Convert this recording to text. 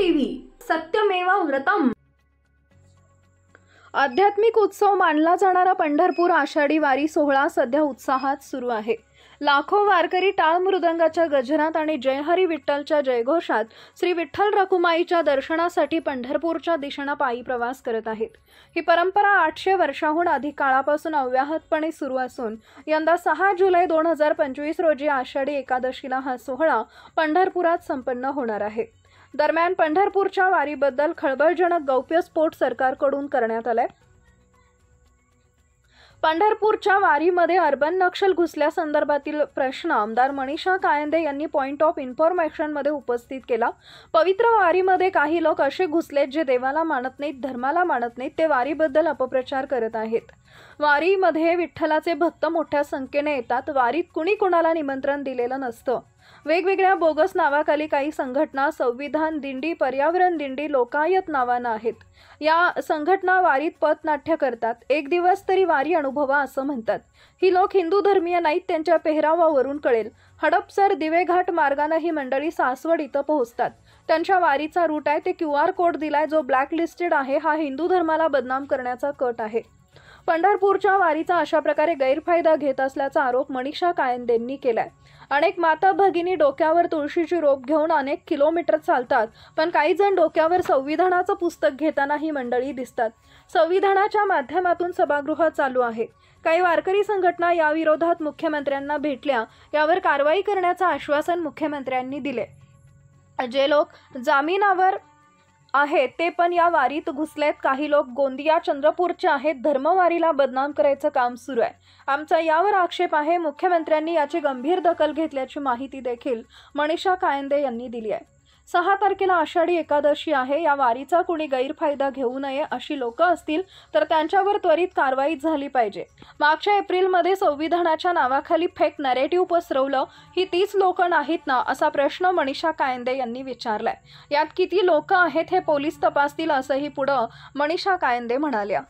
TV सत्यमेव व्रतम। आध्यात्मिक उत्सव मानला जाणारा पंढरपूर आषाढी वारी सोहळा सध्या उत्साहात सुरू आहे। लाखो वारकरी टाळ मृदंगाच्या गजरात आणि जय हरी विठ्ठलच्या जयघोषात श्री विठ्ठल रखुमाईच्या दर्शनासाठी पंढरपूरच्या दिशेने पायी प्रवास करत आहेत। ही परंपरा 800 वर्षांहून अधिक काळापासून अव्याहतपणे सुरू असून यंदा 6 जुलै 2025 रोजी आषाढी एकादशीला हा सोहळा पंढरपुरात संपन्न होणार आहे। दरम्यान पंढरपूरच्या वारीबद्दल खळबळजनक गौप्यस्फोट सरकारकडून करण्यात आलाय। पंढरपूरच्या वारीमध्ये अर्बन नक्षल घुसल्यासंदर्भातील प्रश्न आमदार मनीषा कायंदे यांनी पॉइंट ऑफ इन्फॉर्मेशन मध्ये उपस्थित केला। पवित्र वारीमध्ये काही लोक असे घुसलेत जे देवाला मानत नाहीत, धर्माला मानत नाहीत, ते वारीबद्दल अपप्रचार करत आहेत। वारीमध्ये विठ्ठलाचे भक्त मोठ्या संख्येने येतात। वारीत कुणी कोणाला निमंत्रण दिलेलं नसतं। वेगवेगळ्या बोगस नावाखाली काही संघटना संविधान दिंडी, पर्यावरण दिंडी, लोकायत नावानं आहेत। या संघटना वारीत पथनाट्य करतात। एक दिवस तरी वारी अनुभवा असं म्हणतात। ही लोक हिंदू धर्मीय नाहीत, त्यांच्या पेहरावावरून कळेल। हडपसर दिवेघाट मार्गाने ही मंडळी सासवड इथं पोहोचतात। त्यांच्या वारीचा रूट आहे, ते QR कोड दिलाय जो ब्लॅक लिस्टेड आहे। हा हिंदू धर्माला बदनाम करण्याचा कट आहे। पंढरपूरच्या वारीचा अशा प्रकारे गैरफायदा घेत असल्याचा आरोप मनीषा कायंदेंनी केलाय। अनेक माता भगिनी डोक्यावर तुळशीची रोप घेऊन अनेक किलोमीटर चालतात, पण काही जण डोक्यावर संविधानाचं पुस्तक घेताना ही मंडळी दिसतात। संविधानाच्या माध्यमातून सभागृह चालू आहे। काही वारकरी संघटना या विरोधात मुख्यमंत्र्यांना भेटल्या, यावर कारवाई करण्याचं आश्वासन मुख्यमंत्र्यांनी दिले। जे लोक जामिनावर आहेत ते पण या वारीत घुसलेत। काही लोक गोंदिया चंद्रपूरचे आहेत। धर्मवारीला बदनाम करायचं काम सुरू आहे। आमचा यावर आक्षेप आहे। मुख्यमंत्र्यांनी याची गंभीर दखल घेतल्याची माहिती देखील मनीषा कायंदे यांनी दिली आहे। 6 तारखेला आषाढी एकादशी आहे। या वारीचा कुणी गैरफायदा घेऊ नये, अशी लोक असतील तर त्यांच्यावर त्वरित कारवाई झाली पाहिजे। मागच्या एप्रिलमध्ये संविधानाच्या नावाखाली फेक नॅरेटिव्ह पसरवलं, ही तीच लोक नाहीत ना, असा प्रश्न मनीषा कायंदे यांनी विचारलाय। यात किती लोक आहेत हे पोलीस तपासतील, असंही पुढे मनीषा कायंदे म्हणाल्या।